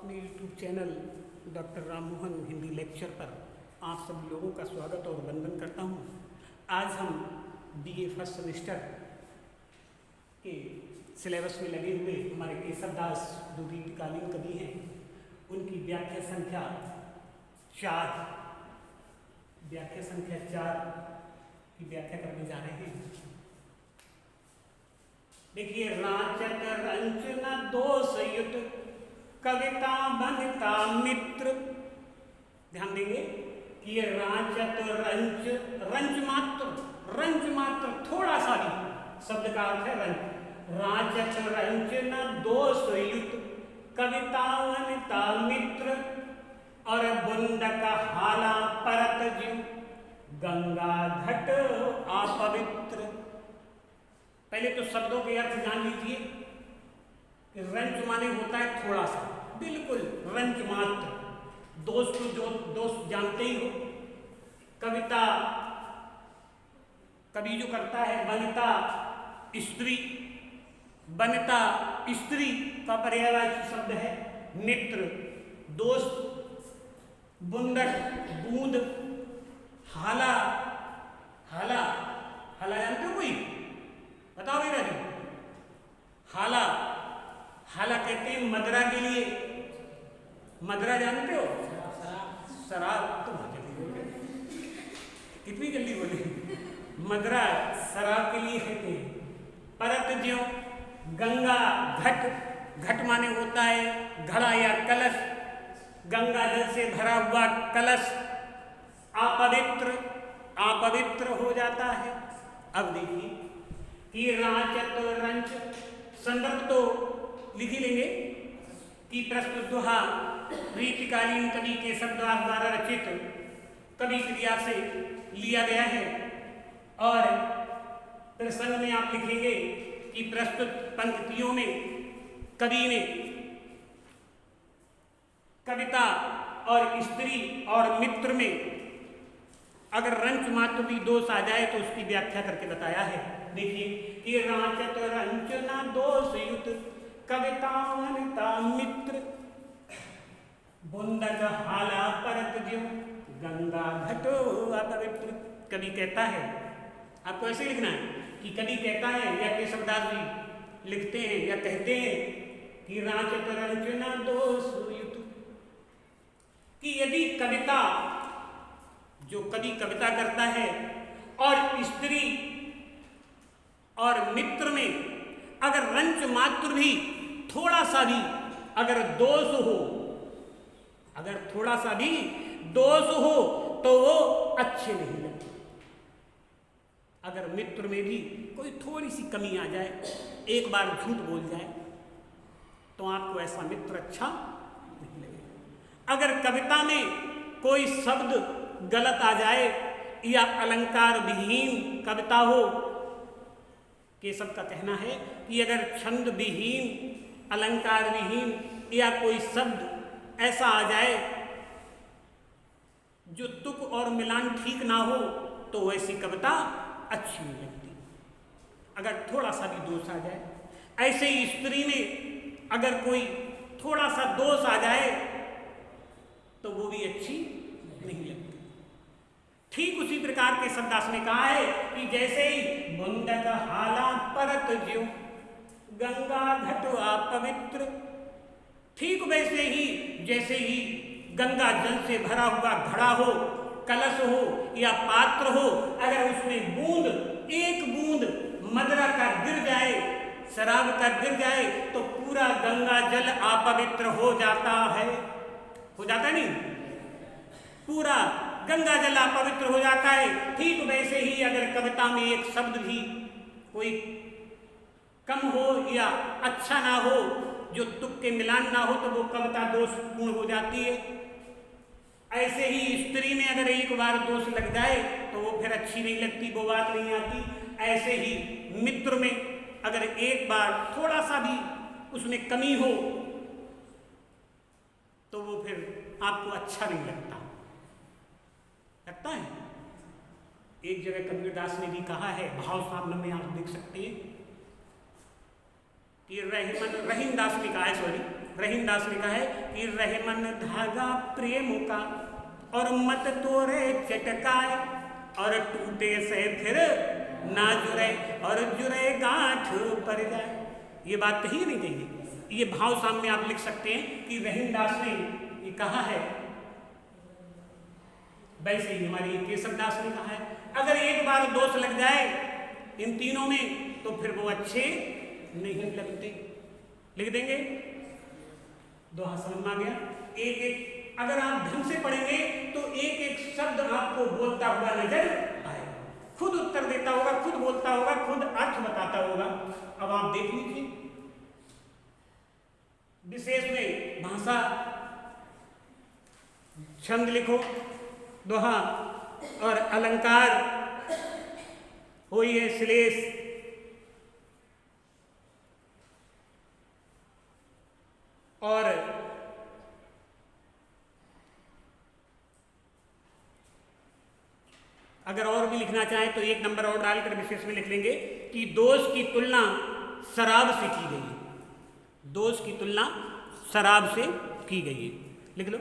अपने YouTube channel doctor Ram Mohan Hindi lecture पर आप सभी लोगों का स्वागत और वंदन करता हूँ। आज हम BA फर्स्ट सेमेस्टर के सिलेबस में लगे हुए हमारे केशव दास जो रीतिकालीन कवि हैं उनकी व्याख्या संख्या 4 की व्याख्या करने जा रहे हैं। देखिए, राचत रंचना दोष युत कविता बनता मित्र। ध्यान देंगे कि ये राचत रंच मात्र थोड़ा सा भी शब्द का अर्थ है रंच। राचत रंचना दोष युत कविता बनता मित्र और बुंद का हाला परत जीव गंगा घट अपवित्र। पहले तो शब्दों के अर्थ जान लीजिए कि रंच माने होता है थोड़ा सा, बिल्कुल रंच मात्र। दोष को जो दोष जानते ही हो, कविता कवि जो करता है बनता स्त्री का पर्यायवाची शब्द है मित्र, दोस्त, बुंदक बूंद, हाला जानते हो कोई? बताओ मेरा जी। हाला कहते हैं मदरा के लिए। मदरा जानते हो? शराब। तो कितनी जल्दी बोले। मदरा शराब के लिए कहते हैं। परत ज्यों गंगा घट माने होता है घड़ा या कलश, गंगा जल से भरा हुआ कलश अपवित्र हो जाता है। अब देखिए कि राचत रंच संदर्भ तो लिख ही लेंगे कि प्रस्तुत दोहा रीतिकालीन कवि केशव दास द्वारा रचित कवि क्रिया से लिया गया है। और प्रसंग में आप लिखेंगे कि प्रस्तुत पंक्तियों में कवि ने कविता और स्त्री और मित्र में अगर रंच मात्र भी दोष आ जाए तो उसकी व्याख्या करके बताया है। देखिए कि राचत रंचना दोष युत कविता बनता मित्र बुंदक हाला परत ज्यों गंगा घटो अपवित्र। कवि कहता है, आपको ऐसे लिखना है कि कवि कहता है या केशवदास जी लिखते हैं या कहते हैं कि राचत रंचना दोष युत, कि यदि कविता जो कवि कविता करता है और स्त्री और मित्र में अगर रंच मात्र भी थोड़ा सा भी अगर दोष हो, अगर थोड़ा सा भी दोष हो तो वो अच्छे नहीं लगते। अगर मित्र में भी कोई थोड़ी सी कमी आ जाए, एक बार झूठ बोल जाए, तो आपको ऐसा मित्र अच्छा नहीं लगेगा। अगर कविता में कोई शब्द गलत आ जाए या अलंकार विहीन कविता हो, केशव का कहना है कि अगर छंद विहीन अलंकार विहीन या कोई शब्द ऐसा आ जाए जो तुक और मिलान ठीक ना हो तो वैसी कविता अच्छी नहीं लगती। अगर थोड़ा सा भी दोष आ जाए, ऐसे ही स्त्री में अगर कोई थोड़ा सा दोष आ जाए तो वो भी अच्छी नहीं लगती। ठीक उसी प्रकार के शब्दास ने कहा है कि जैसे ही बुंदक हाला परत ज्यों गंगा घट अपवित्र, ठीक वैसे ही जैसे ही गंगा जल से भरा हुआ घड़ा हो, कलश हो या पात्र हो, अगर उसमें एक बूंद मदरा का गिर जाए, शराब का गिर जाए तो पूरा गंगा जल अपवित्र हो जाता है। हो जाता नहीं? पूरा गंगा जल अपवित्र हो जाता है। ठीक वैसे ही अगर कविता में एक शब्द भी कोई कम हो या अच्छा ना हो, जो तुक के मिलान ना हो, तो वो कविता दोषपूर्ण हो जाती है। ऐसे ही स्त्री में अगर एक बार दोष लग जाए तो वो फिर अच्छी नहीं लगती, वो बात नहीं आती। ऐसे ही मित्र में अगर एक बार थोड़ा सा भी उसमें कमी हो तो वो फिर आपको अच्छा नहीं लगता है। एक जगह कबीरदास ने भी कहा है, भाव सामने में आप देख सकते हैं कि रहीम दास ने कहा है, रहीमदास ने कहा है कि रहे मन धागा प्रेम का और मत तोड़े चटकाए, और टूटे से फिर ना जुड़े और जुड़े गांठ पर जाए। ये बात कही नहीं कही, ये भाव सामने आप लिख सकते हैं कि रहीमदास ने ये कहा है, वैसे ही हमारी केशवदास ने कहा है। अगर एक बार दोष लग जाए इन तीनों में तो फिर वो अच्छे नहीं लगते। लिख देंगे, दोहा समझ में आ गया। एक एक अगर आप ढंग से पढ़ेंगे तो एक एक शब्द आपको बोलता हुआ नजर आएगा, खुद उत्तर देता होगा, खुद बोलता होगा, खुद अर्थ बताता होगा। अब आप देख लीजिए, विशेष में भाषा, छंद लिखो, दोहा और अलंकार हो ये श्लेष, और अगर और भी लिखना चाहें तो एक नंबर और डालकर विशेष में लिख लेंगे कि दोष की तुलना शराब से की गई है। दोष की तुलना शराब से की गई है, लिख लो।